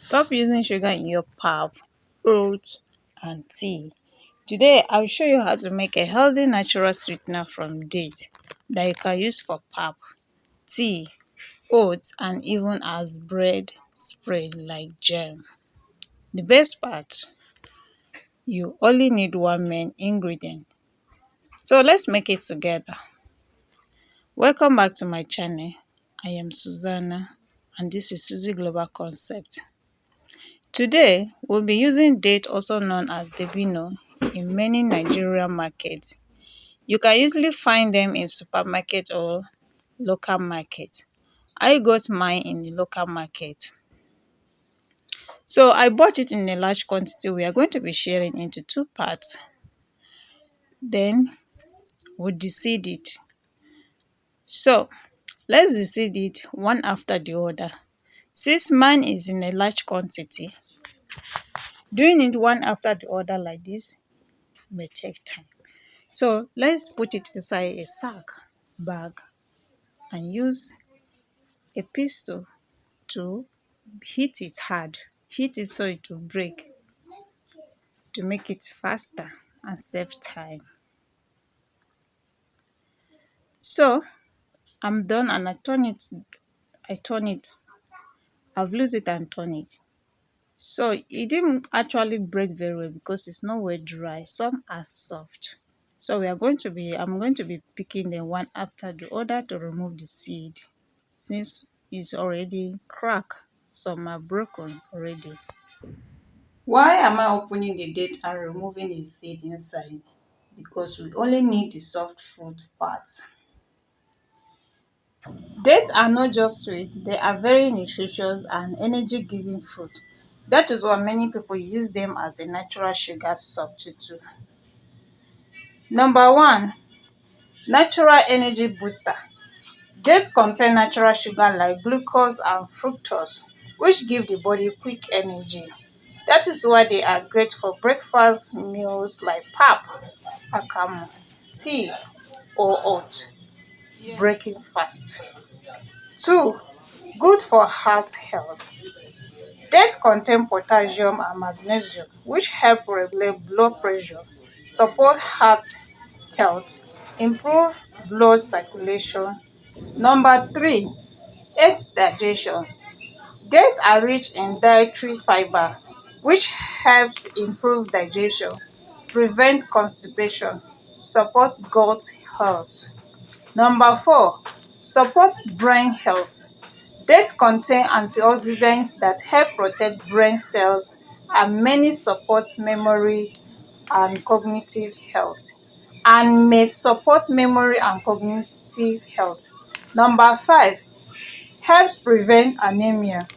Stop using sugar in your pap, oats, and tea. Today, I'll show you how to make a healthy natural sweetener from dates that you can use for pap, tea, oats, and even as bread spread like jam. The best part, you only need one main ingredient. So let's make it together. Welcome back to my channel. I am Susanna and this is Suzy Global Concept. Today, we'll be using date also known as debino in many Nigerian markets. You can easily find them in supermarket or local market. I got mine in the local market. So I bought it in a large quantity. We are going to be sharing into two parts. Then we'll deseed it. So let's deseed it one after the other. Since mine is in a large quantity, doing it one after the other like this may take time. So let's put it inside a sack bag and use a pistol to hit it hard. Hit it so it will break to make it faster and save time. So I'm done and I've loosed it and turn it. So it didn't actually break very well because it's nowhere dry. Some are soft. So I'm going to be picking them one after the other to remove the seed. Since it's already cracked, some are broken already. Why am I opening the date and removing the seed inside? Because we only need the soft fruit part. Dates are not just sweet, they are very nutritious and energy giving fruit. That is why many people use them as a natural sugar substitute. Number one, natural energy booster. Dates contain natural sugar like glucose and fructose, which give the body quick energy. That is why they are great for breakfast meals like pap, akamu, tea, or oat, breaking fast. 2. Good for heart health. Dates contain potassium and magnesium, which help regulate blood pressure, support heart health, improve blood circulation. Number 3. Aids digestion. Dates are rich in dietary fiber, which helps improve digestion, prevent constipation, support gut health. Number 4. Supports brain health. Dates contain antioxidants that help protect brain cells and many support memory and cognitive health and may support memory and cognitive health. Number 5. Helps prevent anemia.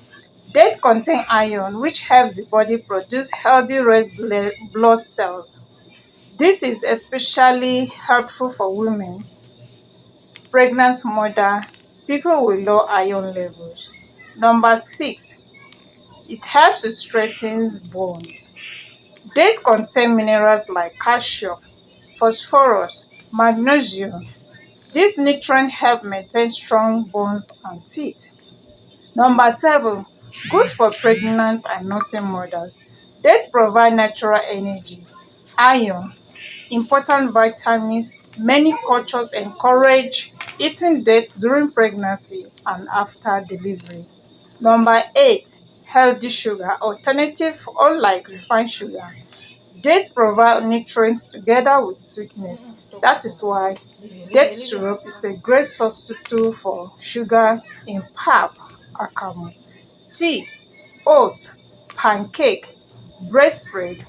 Dates contain iron, which helps the body produce healthy red blood cells. This is especially helpful for women, pregnant mother, people with low iron levels. Number 6. It helps to strengthen bones. Dates contain minerals like calcium, phosphorus, magnesium. These nutrients help maintain strong bones and teeth. Number 7. Good for pregnant and nursing mothers. Dates provide natural energy, iron, important vitamins. Many cultures encourage eating dates during pregnancy and after delivery. Number 8. Healthy sugar, alternative unlike refined sugar. Dates provide nutrients together with sweetness. That is why date syrup is a great substitute for sugar in pap, akamu, tea, oat, pancake, bread spread.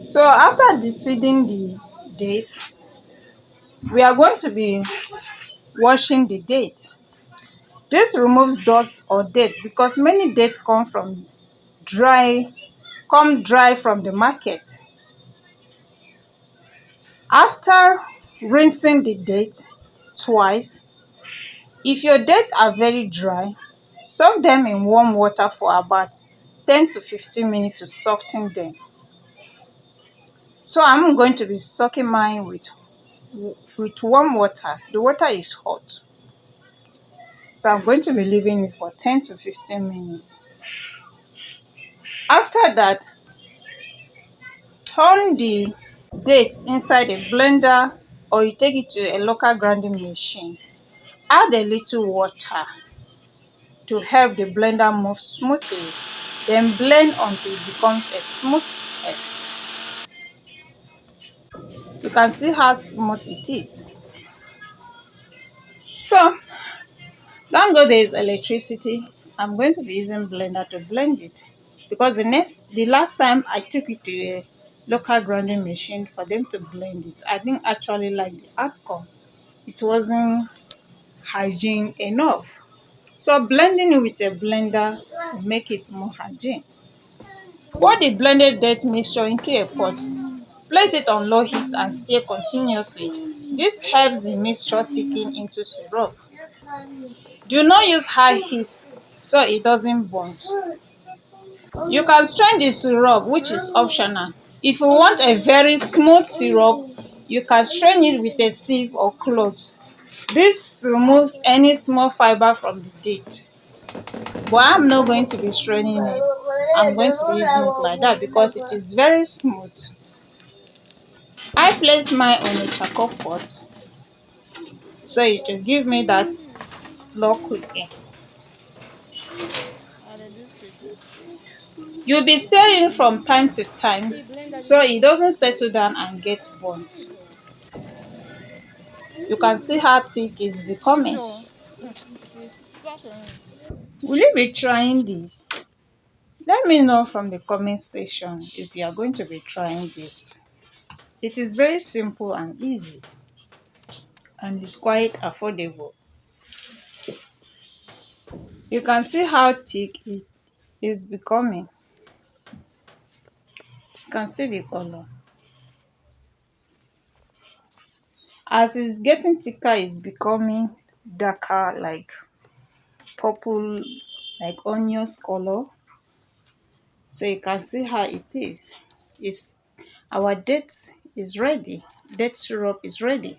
So after deseeding the dates, we are going to be washing the date. This removes dust or dirt because many dates come dry from the market. After rinsing the date twice, if your dates are very dry, soak them in warm water for about 10 to 15 minutes to soften them. So I'm going to be soaking mine with warm water. The water is hot. So I'm going to be leaving it for 10 to 15 minutes. After that, turn the dates inside a blender or you take it to a local grinding machine. Add a little water to help the blender move smoothly. Then blend until it becomes a smooth paste. You can see how smooth it is. So, thank God there is electricity. I'm going to be using blender to blend it because the last time I took it to a local grinding machine for them to blend it, I didn't actually like the outcome. It wasn't hygiene enough. So blending it with a blender will make it more hygiene. Pour the blended date mixture into a pot. Place it on low heat and stir continuously. This helps the mixture thicken into syrup. Do not use high heat so it doesn't burn. You can strain the syrup, which is optional. If you want a very smooth syrup, you can strain it with a sieve or cloth. This removes any small fiber from the date. But I'm not going to be straining it. I'm going to be using it like that because it is very smooth. I place mine on a charcoal pot so it will give me that slow cooking. You'll be stirring from time to time so it doesn't settle down and get burnt. You can see how thick it's becoming. Will you be trying this? Let me know from the comment section if you are going to be trying this. It is very simple and easy and it's quite affordable. You can see how thick it is becoming. You can see the color. As it's getting thicker, it's becoming darker, like purple, like onions color. So you can see how it is. Our date is ready. Date syrup is ready.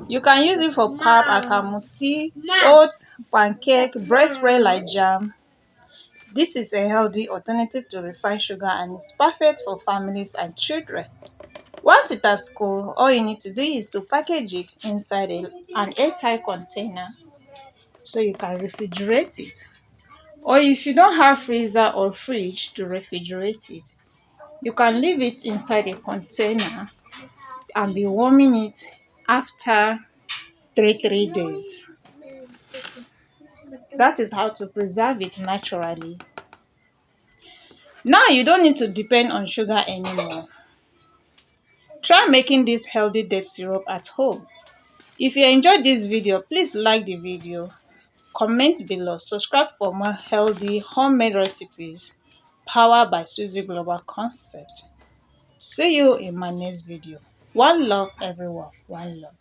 You can use it for pap, akamu, tea, oats, pancake, bread spread like jam. This is a healthy alternative to refined sugar and it's perfect for families and children. Once it has cooled, all you need to do is to package it inside an airtight container so you can refrigerate it. Or if you don't have freezer or fridge to refrigerate it, you can leave it inside a container and be warming it after 3 days. That is how to preserve it naturally. Now you don't need to depend on sugar anymore. Try making this healthy date syrup at home. If you enjoyed this video, please like the video, comment below, subscribe for more healthy homemade recipes powered by SussyGlobalConcepts. See you in my next video. One love everyone, one love.